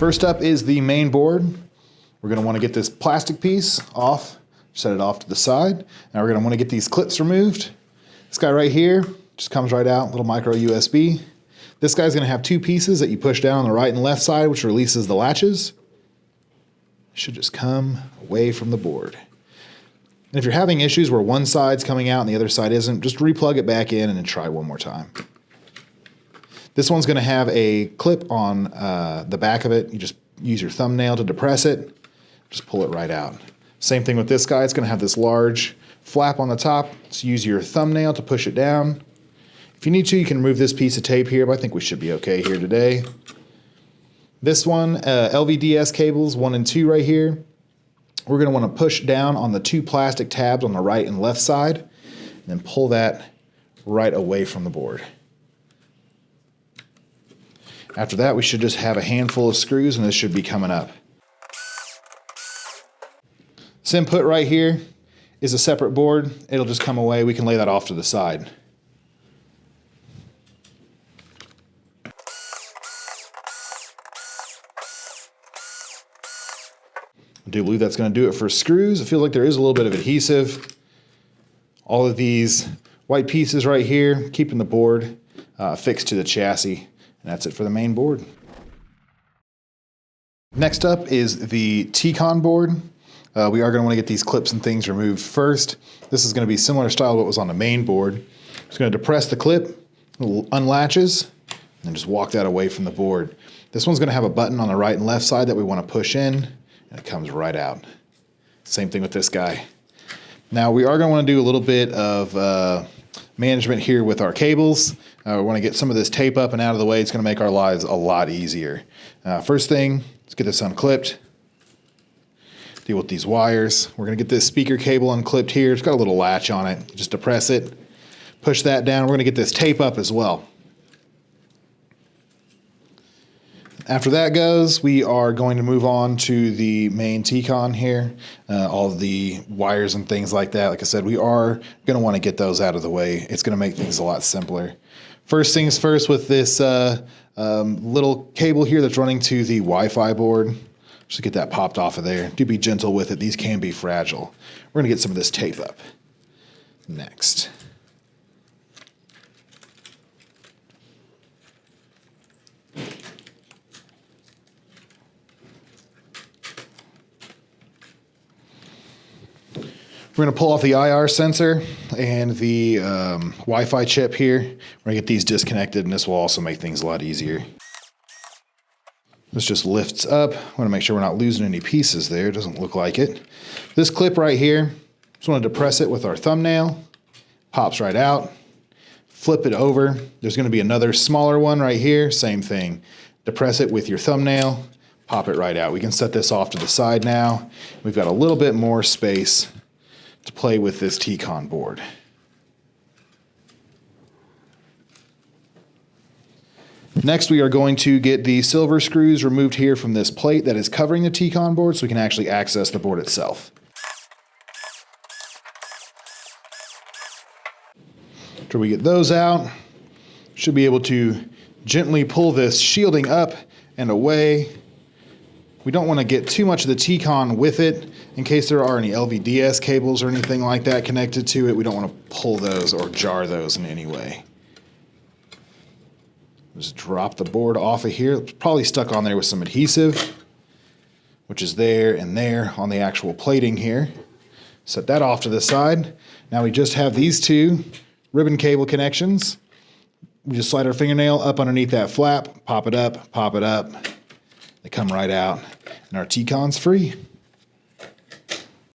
First up is the main board. We're going to want to get this plastic piece off, set it off to the side. Now we're going to want to get these clips removed. This guy right here just comes right out, little micro USB. This guy's going to have two pieces that you push down on the right and left side, which releases the latches. Should just come away from the board. And if you're having issues where one side's coming out and the other side isn't, just replug it back in and then try one more time. This one's going to have a clip on the back of it. You just use your thumbnail to depress it. Just pull it right out. Same thing with this guy. It's going to have this large flap on the top. So use your thumbnail to push it down. If you need to, you can remove this piece of tape here, but I think we should be okay here today. This one, LVDS cables 1 and 2 right here. We're going to want to push down on the two plastic tabs on the right and left side, and then pull that right away from the board. After that, we should just have a handful of screws, and this should be coming up. This input right here is a separate board. It'll just come away. We can lay that off to the side. I do believe that's going to do it for screws. I feel like there is a little bit of adhesive. All of these white pieces right here, keeping the board fixed to the chassis. And that's it for the main board. Next up is the T-Con board. We are going to want to get these clips and things removed first. This is going to be similar style to what was on the main board. Just going to depress the clip, unlatches, and just walk that away from the board. This one's going to have a button on the right and left side that we want to push in, and it comes right out. Same thing with this guy. Now we are going to want to do a little bit of management here with our cables. We want to get some of this tape up and out of the way. It's going to make our lives a lot easier. First thing, let's get this unclipped. Deal with these wires. We're going to get this speaker cable unclipped here. It's got a little latch on it. Just depress it, push that down. We're going to get this tape up as well. After that goes, we are going to move on to the main T-Con here. All of the wires and things like that. Like I said, we are going to want to get those out of the way. It's going to make things a lot simpler. First things first, with this little cable here that's running to the Wi-Fi board. Just get that popped off of there. Do be gentle with it. These can be fragile. We're going to get some of this tape up next. We're going to pull off the IR sensor and the Wi-Fi chip here. We're going to get these disconnected, and this will also make things a lot easier. This just lifts up. I want to make sure we're not losing any pieces there. It doesn't look like it. This clip right here, just want to depress it with our thumbnail. Pops right out. Flip it over. There's going to be another smaller one right here. Same thing. Depress it with your thumbnail. Pop it right out. We can set this off to the side now. We've got a little bit more space to play with this T-Con board. Next, we are going to get the silver screws removed here from this plate that is covering the T-Con board so we can actually access the board itself. After we get those out, should be able to gently pull this shielding up and away. We don't want to get too much of the T-Con with it in case there are any LVDS cables or anything like that connected to it. We don't want to pull those or jar those in any way. Just drop the board off of here. It's probably stuck on there with some adhesive, which is there and there on the actual plating here. Set that off to the side. Now we just have these two ribbon cable connections. We just slide our fingernail up underneath that flap, pop it up, they come right out, and our T-Con's free.